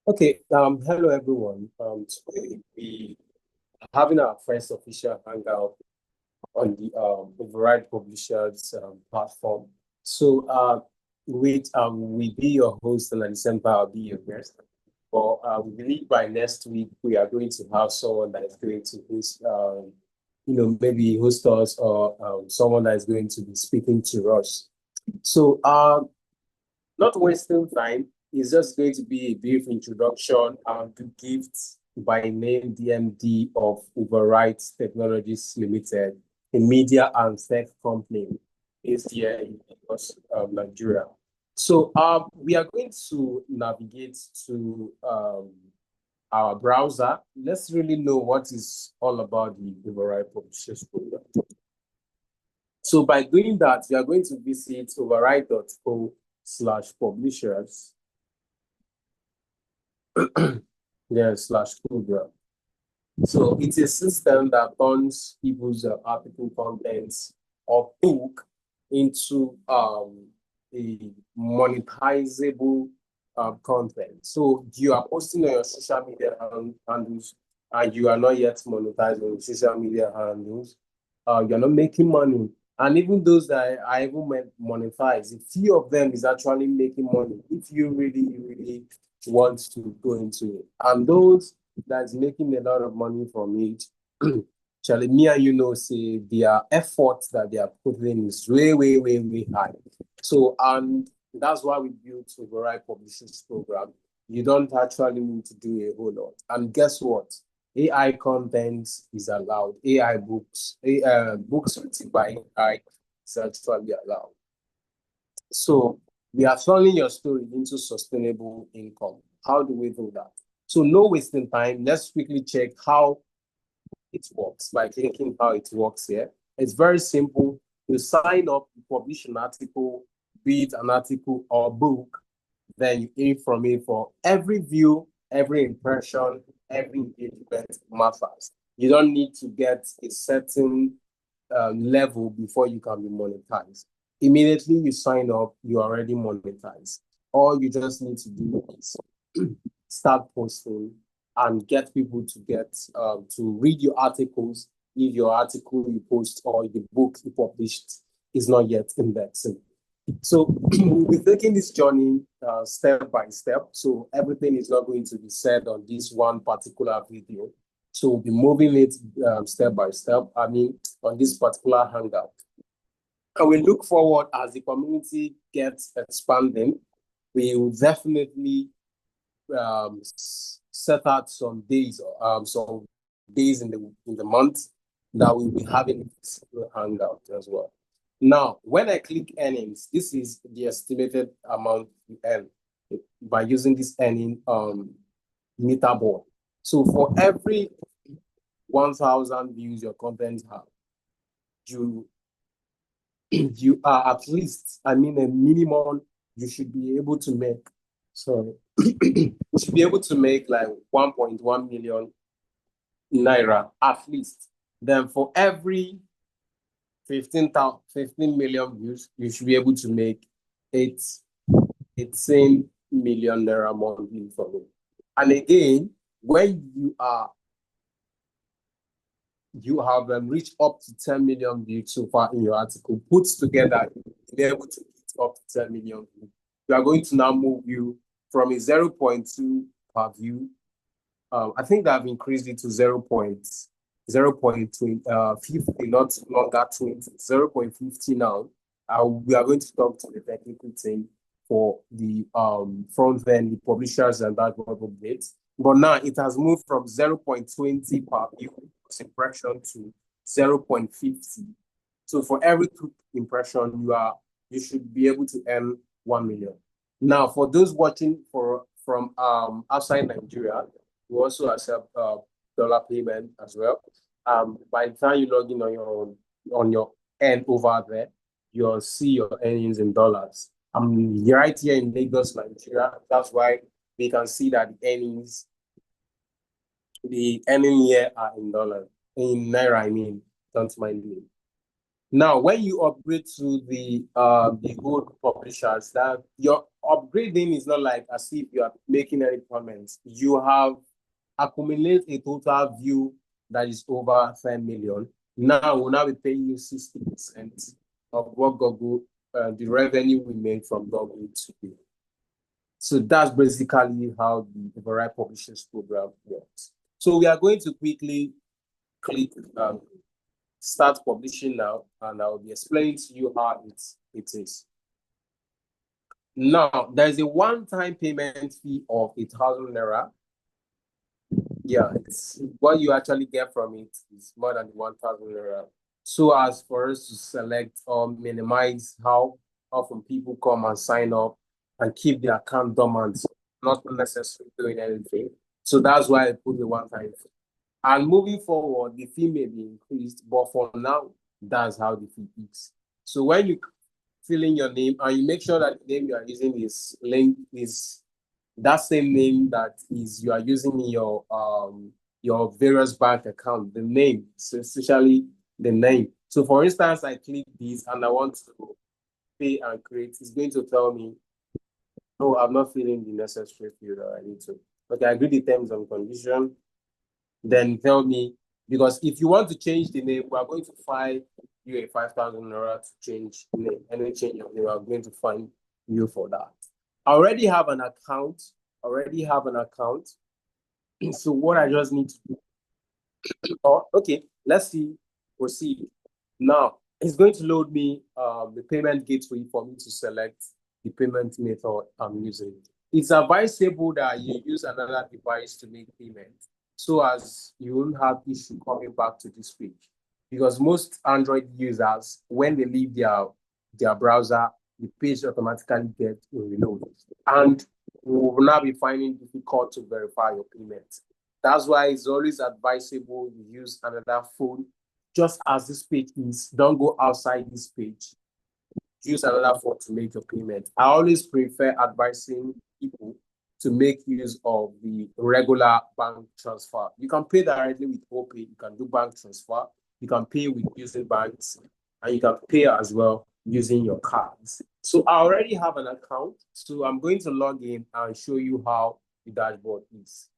Okay, hello everyone. Today we are having our first official hangout on the Overite Publishers platform. So we be your host, and at the same time I'll be your guest. But we believe by next week we are going to have someone that is going to host, maybe host us, or someone that is going to be speaking to us. So not wasting time, it's just going to be a brief introduction to Gift by name DMD of Overite Technologies Limited, a media and tech company based here in Lagos, Nigeria. So we are going to navigate to our browser. Let's really know what is all about the Overite Publishers Program. So by doing that, we are going to visit override.co/publishers, slash program. So it's a system that turns people's article contents or book into a monetizable content. So you are posting on your social media handles and you are not yet monetized on social media handles. You're not making money. And even those that are even monetized, a few of them is actually making money if you really want to go into it. And those that's making a lot of money from it, Charlie, me and say their efforts that they are putting is way high. So, and that's why we built a Override Publishers Program. You don't actually need to do a whole lot. And guess what? AI content is allowed. AI books, books written by AI is actually allowed. So we are turning your story into sustainable income. How do we do that? So no wasting time. Let's quickly check how it works by clicking how it works here. It's very simple. You sign up, you publish an article, be it an article or book, then you aim from it for every view, every impression, every engagement matters. You don't need to get a certain level before you can be monetized. Immediately you sign up, you're already monetized. All you just need to do is start posting and get people to read your articles if your article you post or the book you published is not yet indexing. So we'll be taking this journey step by step. So everything is not going to be said on this one particular video. So we'll be moving it step by step, on this particular hangout. And we look forward as the community gets expanding. We will definitely set out some days in the month that we'll be having this hangout as well. Now, when I click earnings, this is the estimated amount you earn by using this earning meter board. So for every 1,000 views your content have, you are at least, a minimum you should be able to make. Sorry, you should be able to make like 1.1 million naira at least. Then for every 15 million views, you should be able to make 18 million naira monthly from it. And again, when you have reached up to 10 million views so far in your article, put together, you'll be able to get up to 10 million views. We are going to now move you from a 0.2 per view. I think that I've increased it to 0.0.50, not longer 20, 0.50 now. We are going to talk to the technical team for the front end, the publishers, and that web updates. But now it has moved from 0.20 per view impression to 0.50. So for every click impression, you should be able to earn 1 million. Now, for those watching from outside Nigeria, we also accept dollar payment as well. By the time you log in on your end over there, you'll see your earnings in dollars. I'm right here in Lagos, Nigeria. That's why we can see that the earning here are in dollars. In naira, don't mind me. Now, when you upgrade to the old publishers, that upgrading is not like as if you are making any comments. You have accumulated a total view that is over 10 million. Now we'll now be paying you 60% of what Google, the revenue we made from Google to you. So that's basically how the Overite Publishers program works. So we are going to quickly click start publishing now, and I'll be explaining to you how it is. Now, there's a one-time payment fee of 8,000 naira. Yeah, it's what you actually get from it is more than 1,000 naira. So as for us to select or minimize how often people come and sign up and keep their account dormant, not necessarily doing anything. So that's why I put the one-time fee. And moving forward, the fee may be increased, but for now, that's how the fee is. So when you fill in your name and you make sure that the name you are using is linked, is that same name that is you are using in your various bank account, the name, so especially the name. So for instance, I click this and I want to pay and create, it's going to tell me, oh, I'm not filling the necessary field that I need to. Okay, I agree the terms and conditions. Then tell me, because if you want to change the name, we are going to fine you a 5,000 naira to change the name. Any change of name, we are going to fine you for that. I already have an account. So what I just need to do, okay, let's see, proceed. Now, it's going to load me the payment gateway for me to select the payment method I'm using. It's advisable that you use another device to make payment, so as you won't have issue coming back to this page. Because most Android users, when they leave their browser, the page automatically gets reloaded. And we will now be finding it difficult to verify your payment. That's why it's always advisable you use another phone. Just as this page is, don't go outside this page. Use another phone to make your payment. I always prefer advising people to make use of the regular bank transfer. You can pay directly with OPay, you can do bank transfer, you can pay with using banks, and you can pay as well using your cards. So I already have an account, so I'm going to log in and show you how the dashboard is.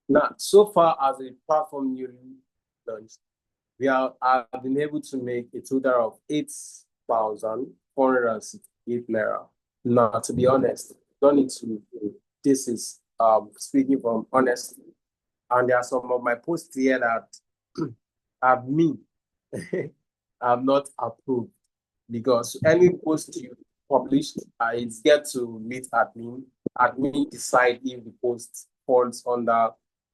Now, so far as a platform newly launched, I've been able to make a total of 8,468 naira. Now, to be honest, don't need to. This is speaking from honesty, and there are some of my posts here that are me. I'm not approved, because any post you published, it's get to meet admin. Admin decide if the post falls under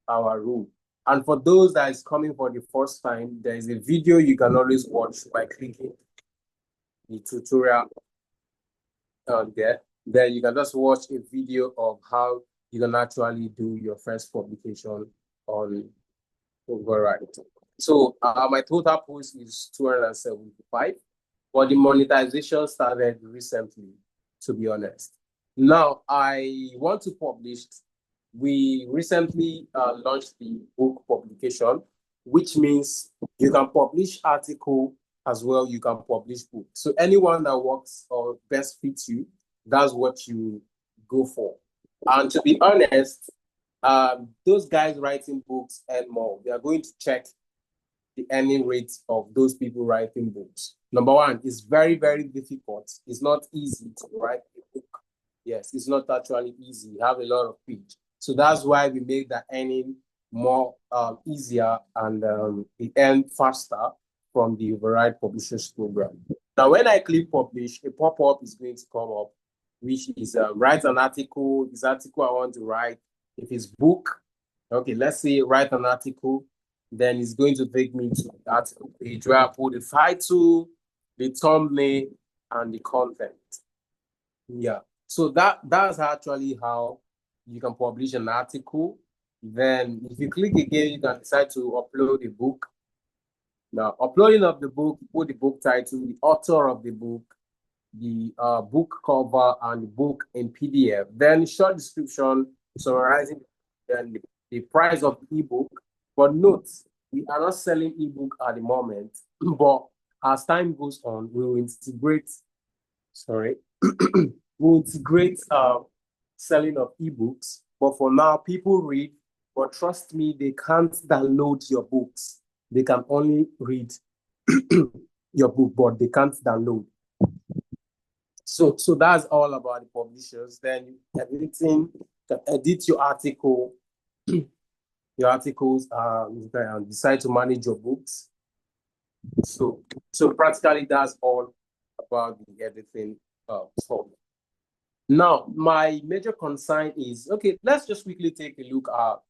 our rule. And for those that is coming for the first time, there is a video you can always watch by clicking the tutorial there. Then you can just watch a video of how you can actually do your first publication on Overite. So my total post is 275, but the monetization started recently, to be honest. Now I want to publish. We recently launched the book publication, which means you can publish article as well, you can publish book. So anyone that works or best fits you, that's what you go for. And to be honest, those guys writing books earn more. They are going to check the earning rates of those people writing books. Number one, it's very, very difficult. It's not easy to write a book. Yes, it's not actually easy. You have a lot of pitch. So that's why we make the earning more easier, and we earn faster from the Overite Publishers program. Now, when I click publish, a pop-up is going to come up, which is write an article. This article I want to write. If it's book, okay, let's say write an article, then it's going to take me to the article page where I put the title, the thumbnail, and the content. Yeah. So that's actually how you can publish an article. Then if you click again, you can decide to upload a book. Now, uploading of the book, put the book title, the author of the book, the book cover and the book in PDF. Then short description summarizing then the price of the ebook. But note, we are not selling ebook at the moment, but as time goes on, we will integrate, sorry, we'll integrate selling of ebooks. But for now, people read, but trust me, they can't download your books. They can only read your book, but they can't download. So that's all about the publishers. Then editing, edit your article, your articles, and decide to manage your books. So practically that's all about the editing stuff. Now, my major concern is okay. Let's just quickly take a look at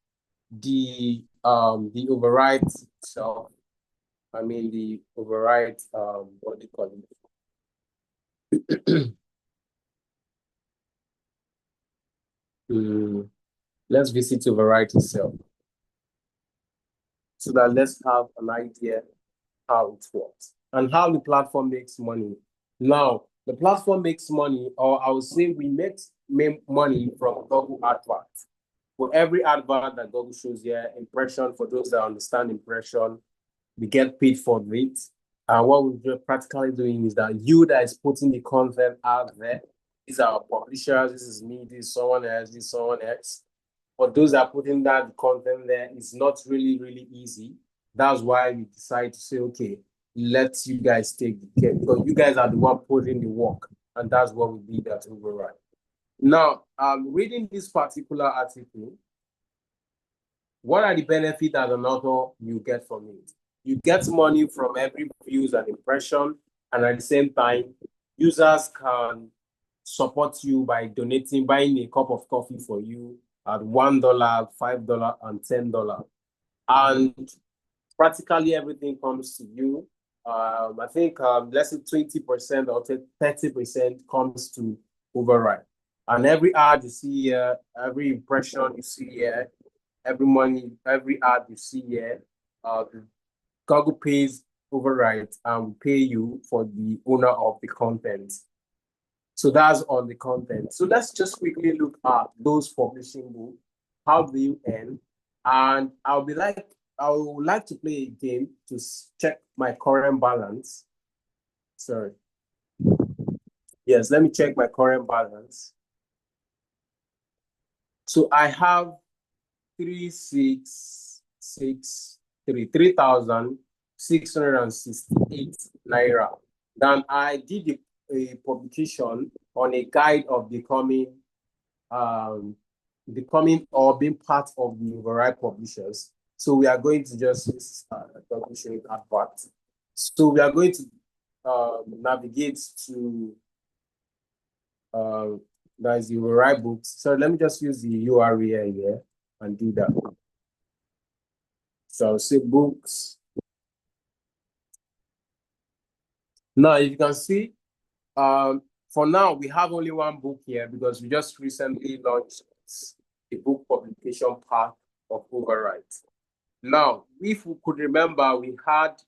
the override itself. I mean the override what do you call it? Let's visit override itself so that let's have an idea how it works and how the platform makes money. Now, the platform makes money, or I would say we make money from Google adverts. For every advert that Google shows here, impression, for those that understand impression, we get paid for it. And what we're practically doing is that you that is putting the content out there, these are our publishers, this is me, this is someone else, this is someone else. For those that are putting that content there, it's not really, really easy. That's why we decide to say, okay, let you guys take the care because you guys are the one putting the work. And that's what we did at Override. Now, reading this particular article, what are the benefits as an author you get from it? You get money from every views and impression, and at the same time, users can support you by donating, buying a cup of coffee for you at $1, $5, and $10. And practically everything comes to you. I think less than 20% or 30% comes to Override. And every ad you see here, every impression you see here, every money, every ad you see here, Google pays Override and pay you for the owner of the content. So that's on the content. So let's just quickly look at those publishing books. How do you earn? And I would like to play a game to check my current balance. Sorry. Yes, let me check my current balance. So I have 3,668 naira. Then I did a publication on a guide of becoming or being part of the Override publishers. So we are going to just publishing advert. So we are going to navigate to that is the Override books. So let me just use the URL here and do that. So I'll say books. Now, if you can see, for now, we have only one book here because we just recently launched the book publication part of Override. Now, if we could remember, we had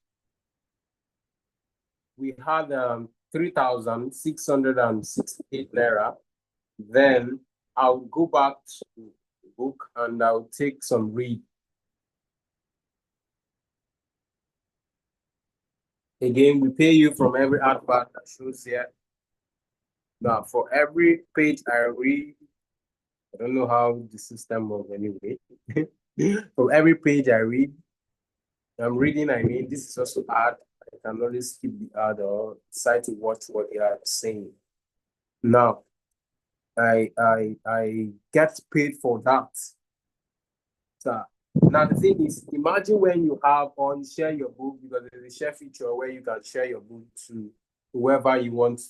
3,668 naira. Then I'll go back to the book and I'll take some read. Again, we pay you from every advert that shows here. Now, for every page I read, I don't know how the system works anyway. From every page I read, I'm reading, I mean, this is also ad. I can always skip the ad or decide to watch what they are saying. Now, I get paid for that. So now the thing is, imagine when you have or you share your book because there's a share feature where you can share your book to whoever you want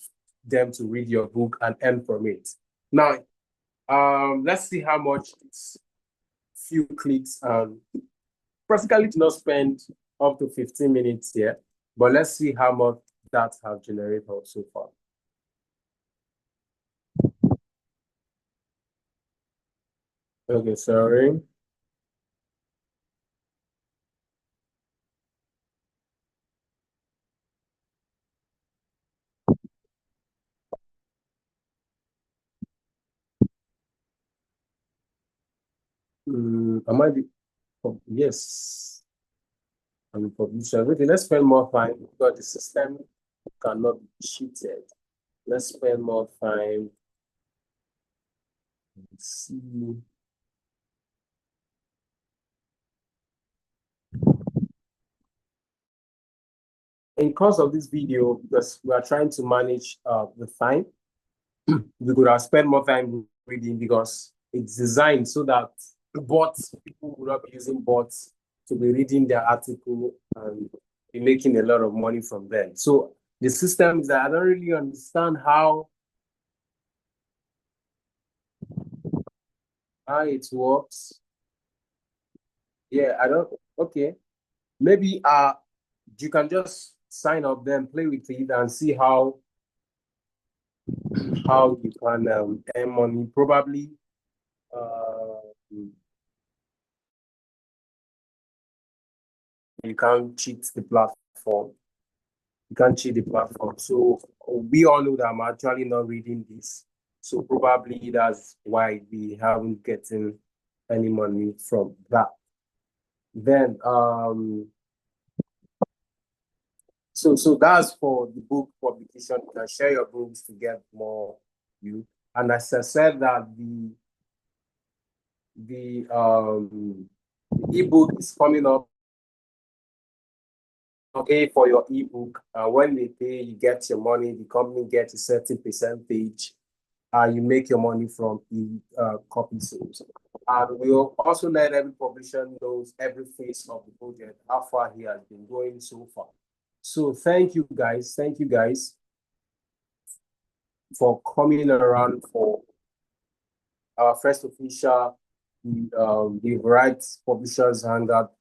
them to read your book and earn from it. Now, let's see how much it's few clicks and practically do not spend up to 15 minutes here, but let's see how much that have generated so far. Okay, sorry. Am I the, oh, yes, I'm a publisher. Wait, let's spend more time because the system cannot be cheated. Let's spend more time. Let's see. In course of this video, because we are trying to manage the time, we could have spent more time reading because it's designed so that bots, people will not be using bots to be reading their article and be making a lot of money from them. So the system is that I don't really understand how it works. Yeah, I don't. Okay, maybe you can just sign up, then play with it and see how you can earn money. Probably you can't cheat the platform. You can't cheat the platform. So we all know that I'm actually not reading this. So probably that's why we haven't gotten any money from that. Then so that's for the book publication. You can share your books to get more view. And as I said that the ebook is coming up. Okay, for your ebook, when they pay, you get your money. The company gets a certain percentage. You make your money from copy sales. And we'll also let every publisher knows every phase of the project, how far he has been going so far. So thank you guys. Thank you guys for coming around for our first official the Overite Publishers Hangout.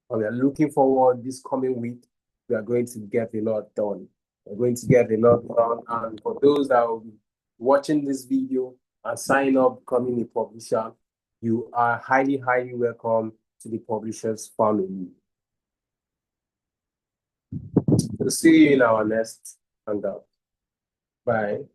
And we are looking forward this coming week. We are going to get a lot done. We're going to get a lot done. And for those that will be watching this video and sign up becoming a publisher, you are highly, highly welcome to the Publishers family. We'll see you in our next hangout. Bye.